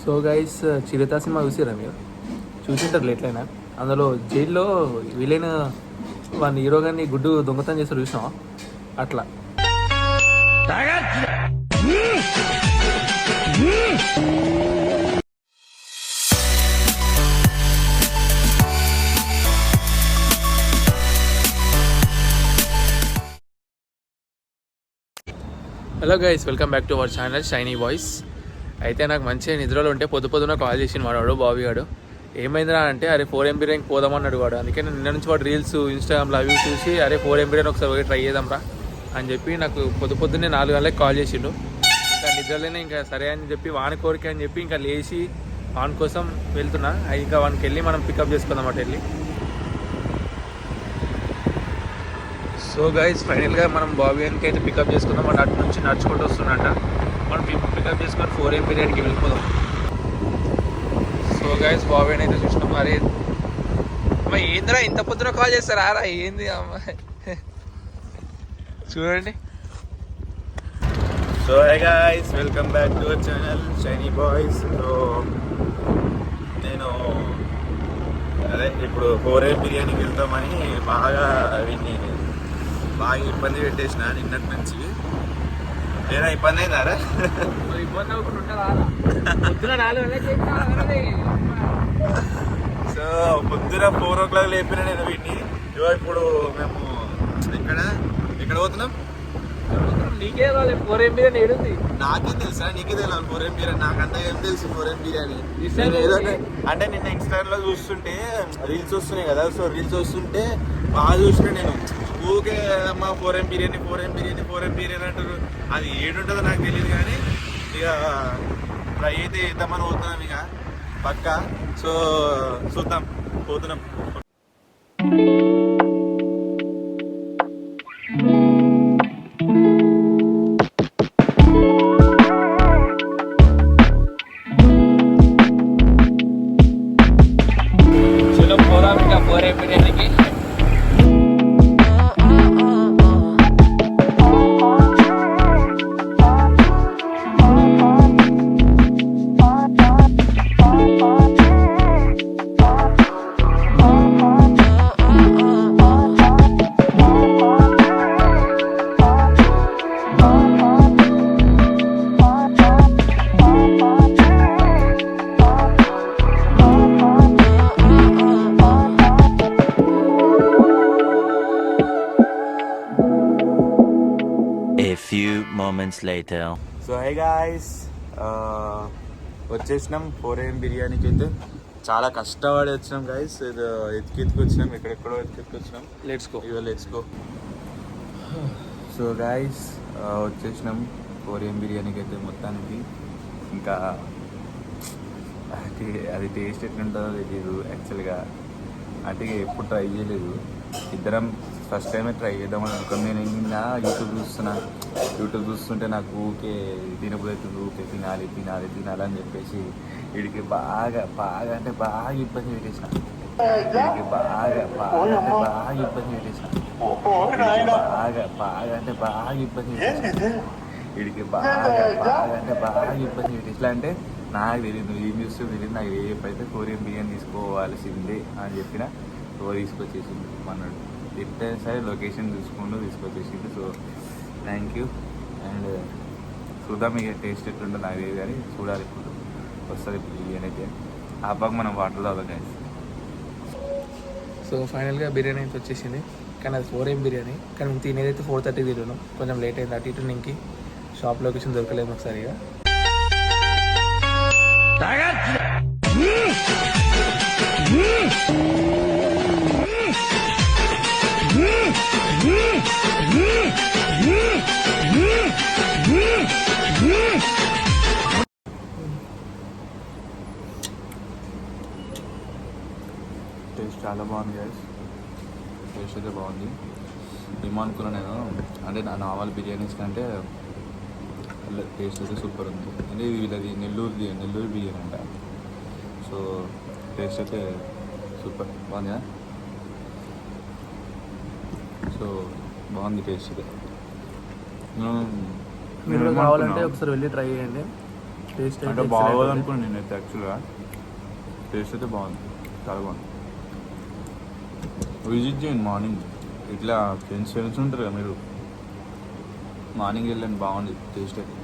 So guys, చిరుత cinema చూసిరా మీరు? చూసింటారు ఎట్లయినా. అందులో జైల్లో విలన్ వాడిని హీరో గారిని గుడ్డు దొంగతనం చేస్తారు చూసినావా? అట్లా. Hello guys, welcome back to our channel shiny voice. అయితే నాకు మంచిగా నిద్రలో ఉంటే పొద్దున కాల్ చేసిన వాడు బాబీ గాడు. ఏమైందిరా అంటే, అరే 4MB ర్యాంక్ పోదామన్నాడు వాడు. అందుకే నేను నిన్న నుంచి వాడు రీల్స్ ఇన్స్టాగ్రామ్లో అవి చూసి అరే 4MB ర్యాంక్ ఒకసారి పోయి ట్రై చేద్దాంరా అని చెప్పి నాకు పొద్దున్నే 4 గంటలకు కాల్ చేసిండు. ఇంకా నిద్రలోనే ఇంకా సరే అని చెప్పి వాని కోరిక అని చెప్పి ఇంకా లేచి వాని కోసం వెళ్తున్నా. ఇంకా వానికి వెళ్ళి మనం పికప్ చేసుకుందాం అటు వెళ్ళి. సో గైస్, ఫైనల్గా మనం బాబీ గారికి అయితే పికప్ చేసుకుందాం. వాడు అటు నుంచి నడుచుకుంటూ వస్తున్నట్ట. మనం పికప్ చేసుకొని 4M బిర్యానీకి వెళ్ళిపోదాం. సో గైస్, బాబీ అయితే చూసినాం. అరే అమ్మ ఏందిరా ఇంత పొద్దున కాల్ చేస్తారా రా, ఏంది అమ్మ చూడండి. So hi guys, welcome back to our channel shiny boys. So నేను అదే ఇప్పుడు 4M బిర్యానీకి వెళ్తామని బాగా ఇబ్బంది పెట్టేసిన నిన్నటి నుంచి. ఏదైనా ఇబ్బంది అయిందారా? సో పొద్దున 4 o'clock లేపిన నేను వీటిని. ఇప్పుడు మేము ఎక్కడ పోతున్నాం? నీకే 4M బిర్యానీ ఏడుంది? నాకేం తెలుసా? నీకే తెలియాలి 4M బిర్యానీ. నాకంతా ఏం తెలుసు 4M బిర్యానీ అంటే నిన్న ఇన్స్టాగ్రామ్ లో చూస్తుంటే రీల్స్ వస్తున్నాయి కదా. సో రీల్స్ వస్తుంటే బాగా చూసిన నేను. ఊకే అమ్మ 4M బిర్యానీ అంటారు. అది ఏడుంటుందో నాకు తెలియదు కానీ ఇక ట్రై అయితే చేద్దామని పోతున్నాం ఇక పక్కా. సో చూద్దాం, పోతున్నాం. చలో పోదాం ఇంకా 4M బిర్యానీకి. A few moments later. So high guys, వచ్చేసినాం 4M బిర్యానీకి. అయితే చాలా కష్టపడి వచ్చినాం గాయస్. ఎత్తుకి వచ్చినాం, ఎక్కడెక్కడో ఎత్తుకి వచ్చినాం. Let's go. Let's go. So guys, వచ్చేసినాం 4M బిర్యానీకి అయితే మొత్తానికి. ఇంకా అది టేస్ట్ ఎట్లుంటుందో తెలియదు యాక్చువల్గా. అంటే ఎప్పుడు ట్రై చేయలేదు. ఇద్దరం ఫస్ట్ టైమే ట్రై చేద్దామని అనుకున్నాను. నేను నిన్న యూట్యూబ్ చూస్తుంటే నాకు ఊకే తినబోతుంది, ఊకే తినాలి అని చెప్పేసి వీడికి బాగా అంటే బాగా ఇబ్బంది పెట్టేసిన. వీడికి బాగా ఇబ్బంది పెట్టేసిన. ఎట్లా అంటే నాకు తెలియదు, ఏం చూస్తూ తెలియదు. నాకు ఏపైతే 4M బిర్యానీ తీసుకోవాల్సిందే అని చెప్పిన. తీసుకొచ్చేసింది అన్నాడు. తింటే సరే లొకేషన్ తీసుకొచ్చేసింది. So thank you. అండ్ చూద్దాం ఇక టేస్ట్ ఎట్లుంటుందో నాకు తెలియదు కానీ చూడాలి ఇప్పుడు వస్తుంది బిర్యానీ అయితే. ఆ బాగా మనం వాటర్ తాగుతాం గైస్. సో ఫైనల్గా బిర్యానీ అయితే వచ్చేసింది. కానీ అది 4M బిర్యానీ. కానీ మేము తినేదైతే 4:30 తిన్నాం. కొంచెం లేట్ అయింది. అటు ఇటు ఇంకి షాప్ లొకేషన్ దొరకలేదు మాకు సరిగా. టేస్ట్ చాలా బాగుంది గైస్. టేస్ట్ అయితే బాగుంది. ఏమనుకున్నా నేను అంటే నా నార్మల్ బిర్యానీస్ కంటే టేస్ట్ అయితే సూపర్ ఉంది. అంటే వీళ్ళది నెల్లూరు బిర్యానీ అంట. సో టేస్ట్ అయితే సూపర్ బాగుంది కదా. సో బాగుంది టేస్ట్ అయితే. మీరు కావాలంటే ఒకసారి వెళ్ళి ట్రై చేయండి. టేస్ట్ అంటే బాగోదు అనుకోండి నేనైతే యాక్చువల్గా. టేస్ట్ అయితే బాగుంది, చాలా బాగుంది. విజిట్ చేయండి మార్నింగ్. ఇట్లా ఫ్రెండ్స్ ఉంటారు కదా మీరు, మార్నింగ్ వెళ్ళండి, బాగుంది టేస్ట్ అయితే.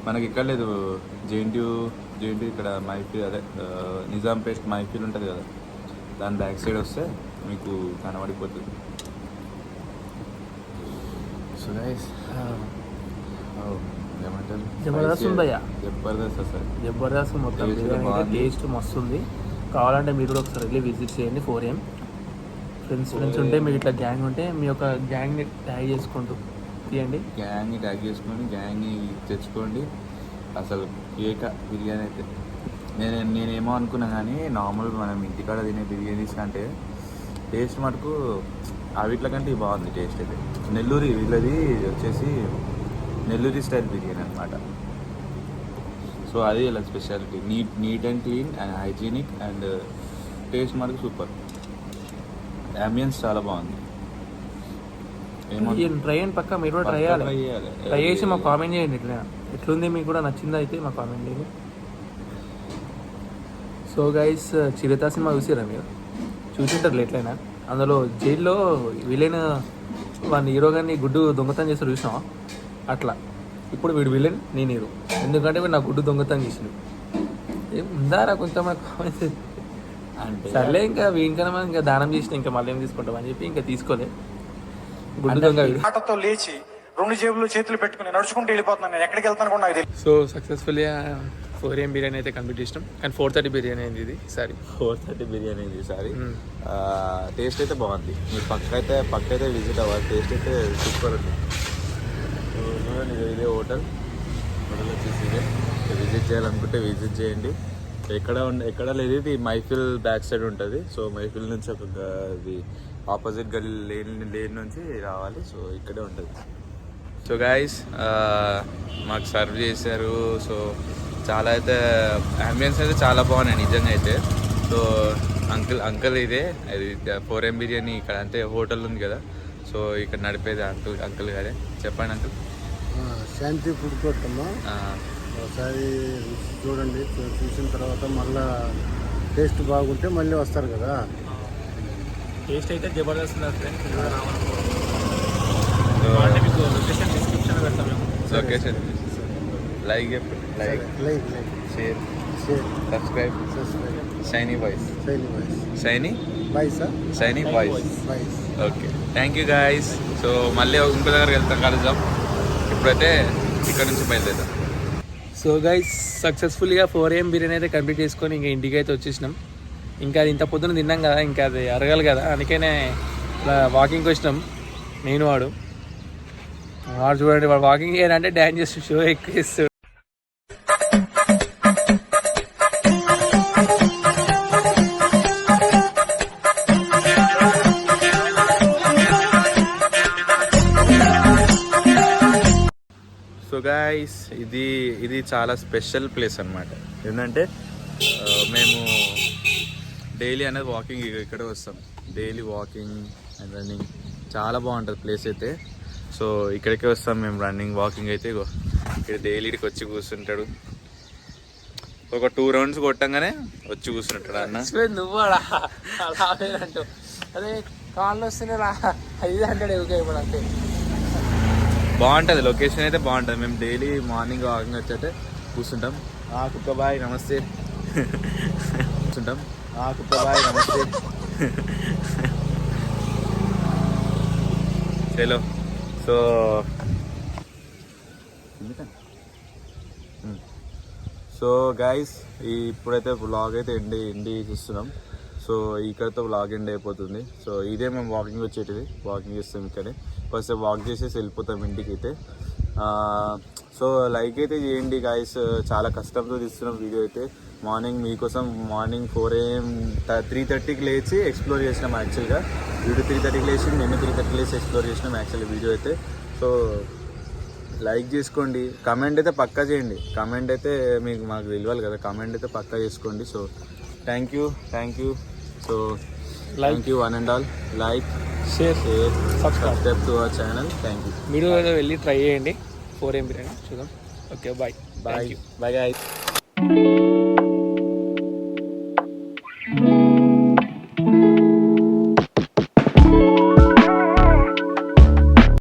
మనకి ఇక్కడ లేదు జేఎన్టీ ఇక్కడ మైఫిల్, అదే నిజాంపేట్ మైఫిల్ ఉంటుంది కదా, దాని బ్యాక్ సైడ్ వస్తే మీకు కనబడిపోతుంది. సో గైస్ ఏమంటారు, జబర్దస్త్ ఉంది భయ్యా. జబర్దస్త్ అసలు జబర్దస్త్ మొత్తం Taste బిర్యానీ అయితే బాగుంది. టేస్ట్ మస్తు ఉంది. కావాలంటే మీరు కూడా ఒకసారి వెళ్ళి విజిట్ చేయండి 4 AM. ఫ్రెండ్స్ ఉంటే మీకు ఇట్లా గ్యాంగ్ ఉంటే మీ యొక్క గ్యాంగ్ని ట్యాగ్ చేసుకుంటూ తీయండి. గ్యాంగ్ని ట్యాగ్ చేసుకొని గ్యాంగ్ని తెచ్చుకోండి. అసలు కేక బిర్యానీ అయితే నేనేమో అనుకున్నా కానీ నార్మల్ మనం ఇంటికాడ తినే బిర్యానీస్ కంటే టేస్ట్ మటుకు వీటిల కంటే ఇది బాగుంది టేస్ట్ అయితే. నెల్లూరి వీళ్ళది వచ్చేసి నెల్లూరి స్టైల్ బిర్యానీ అనమాట. సో అది ఇలా speciality, neat and clean and hygienic and taste మటుకు సూపర్. అంబియన్స్ చాలా బాగుంది. ట్రై అండ్ పక్క మీరు కూడా ట్రై చేయాలి. ట్రై చేసి మాకు కామెంట్ చేయండి ఇట్లా ఎట్లుంది, మీకు కూడా నచ్చిందా అయితే మాకు కామెంట్ చేయండి. సో గైస్, చిరుత సినిమా చూసారా మీరు? చూసింటారు ఎట్లయినా. అందులో జైల్లో విలన్ వాళ్ళ హీరో గారిని గుడ్డు దొంగతనం చేస్తారు చూసినావా? అట్లా ఇప్పుడు వీడు విలన్, నేను హీరో. ఎందుకంటే వీడు నా గుడ్డు దొంగతనం చేసిండు. ఏం ఉందారా కొంచెం కామెంట్స్ అంటే సర్లే, ఇంకా వీనికన్నా మనం ఇంకా దానం చేసిన ఇంకా మళ్ళీ ఏం తీసుకుంటాం అని చెప్పి ఇంకా తీసుకోలే. గుడ్డు దొంగ వీడు. ఆటతో లేచి 2 జేబులు చేతులు పెట్టుకుని నడుచుకుంటూ వెళ్ళిపోతున్నాను. నేను ఎక్కడికి వెళ్తాను కూడా నాకు తెలియదు. సో సక్సెస్ఫుల్గా 4 AM బిర్యానీ అయితే కంప్లీట్ చేసినాం. కానీ 4:30 బిర్యానీ అయింది ఇది ఈసారి. 4:30 బిర్యానీ ఇది ఈసారి. టేస్ట్ అయితే బాగుంది. మీరు పక్క అయితే విజిట్ అవ్వాలి. టేస్ట్ అయితే సూపర్ ఉంది. చూడండి, ఇదే హోటల్ వచ్చేసి ఇదే. విజిట్ చేయాలనుకుంటే విజిట్ చేయండి. ఎక్కడ లేదు, ఇది మైఫిల్ బ్యాక్ సైడ్ ఉంటుంది. సో మైఫిల్ నుంచి ఒక ఇది ఆపోజిట్ గల్లీ లేన్ నుంచి రావాలి. సో ఇక్కడే ఉంటుంది. సో గైస్, మాకు సర్వ్ చేశారు. సో చాలా అయితే అంబియన్స్ అయితే చాలా బాగున్నాయి నిజంగా అయితే. సో అంకుల్ ఇదే అది 4 AM బిర్యానీ ఇక్కడ అంటే హోటల్ ఉంది కదా, సో ఇక్కడ నడిపేది అంకుల్ గారే. చెప్పండి అంకుల్. శాంతి ఫుడ్ కోర్ట్ అమ్మా. ఒకసారి చూడండి, చూసిన తర్వాత మళ్ళా టేస్ట్ బాగుంటే మళ్ళీ వస్తారు కదా. టేస్ట్ అయితే జబర్దస్త్ ఉంది ఫ్రెండ్స్. మీకు లొకేషన్ డిస్క్రిప్షన్లో పెడతాం మేము. Location like like share share subscribe. Shiny voice shiny బాయ్సా shiny voice. Boys. Okay, thank you guys. So మళ్ళీ ఇంకో దగ్గరికి కలుద్దాం. ఇప్పుడైతే ఇక్కడ నుంచి బయలుదేరుతాం. సో గైస్, సక్సెస్ఫుల్గా 4 AM బిర్యానీ అయితే కంప్లీట్ చేసుకొని ఇంకా ఇంటికి అయితే వచ్చేసినాం. ఇంకా అది ఇంత పొద్దున తిన్నాం కదా, ఇంకా అది అరగాలి కదా, అందుకనే ఇలా వాకింగ్కి వచ్చినాం. నేను వాడు చూడండి, వాడు వాకింగ్ చేయాలంటే డ్యాన్స్ చేస్తూ షో ఎక్కువ చేస్తాడు. సో గాయస్, ఇది చాలా స్పెషల్ ప్లేస్ అనమాట. ఏంటంటే మేము డైలీ అనేది వాకింగ్ ఇక్కడే వస్తాం. డైలీ వాకింగ్ అండ్ రన్నింగ్ చాలా బాగుంటుంది ప్లేస్ అయితే. సో ఇక్కడికే వస్తాం మేము రన్నింగ్ వాకింగ్ అయితే. ఇక్కడ డైలీ ఇక్కడికి వచ్చి కూర్చుంటాడు. ఒక 2 రౌండ్స్ కొట్టంగానే వచ్చి కూర్చుంటాడు అన్న. నువ్వు అంటావు అదే కాళ్ళు వస్తేనే రా 500 ఇప్పుడు అంతే. బాగుంటుంది లొకేషన్ అయితే బాగుంటుంది. మేము డైలీ మార్నింగ్ వాకింగ్ వచ్చేటే కూర్చుంటాం. కుక్క బాయ్ నమస్తే కూర్చుంటాం. కుక్క బాయ్ నమస్తే. చలో. సో గైస్, ఇప్పుడైతే వ్లాగ్ అయితే ఎండి చూస్తున్నాం. సో ఇక్కడతో వ్లాగ్ ఎండ్ అయిపోతుంది. సో ఇదే మేము వాకింగ్ వచ్చేటిది. వాకింగ్ చేస్తాం ఇక్కడే. ఫస్ట్ వాక్ చేసేసి వెళ్ళిపోతాం ఇంటికి అయితే. సో లైక్ అయితే చేయండి గాయస్. చాలా కష్టంతో తీస్తున్నాం వీడియో అయితే. మీకోసం మార్నింగ్ 4 AM 3:30కి లేచి ఎక్స్ప్లోర్ చేసినాం యాక్చువల్గా. వీడియో 3:30కి లేచి నేను 3:30కి లేచి ఎక్స్ప్లోర్ చేసినాం యాక్చువల్లీ వీడియో అయితే. సో లైక్ చేసుకోండి, కమెంట్ అయితే పక్కా చేయండి. కమెంట్ అయితే మాకు తెలియాలి కదా, కమెంట్ అయితే పక్కా చేసుకోండి. So thank you. So thank you one and all. Like, share, subscribe to our channel. Thank you. మీరు వెళ్ళి ట్రై చేయండి 4 AM బిర్యానీ చూద్దాం. Okay bye bye bye guys.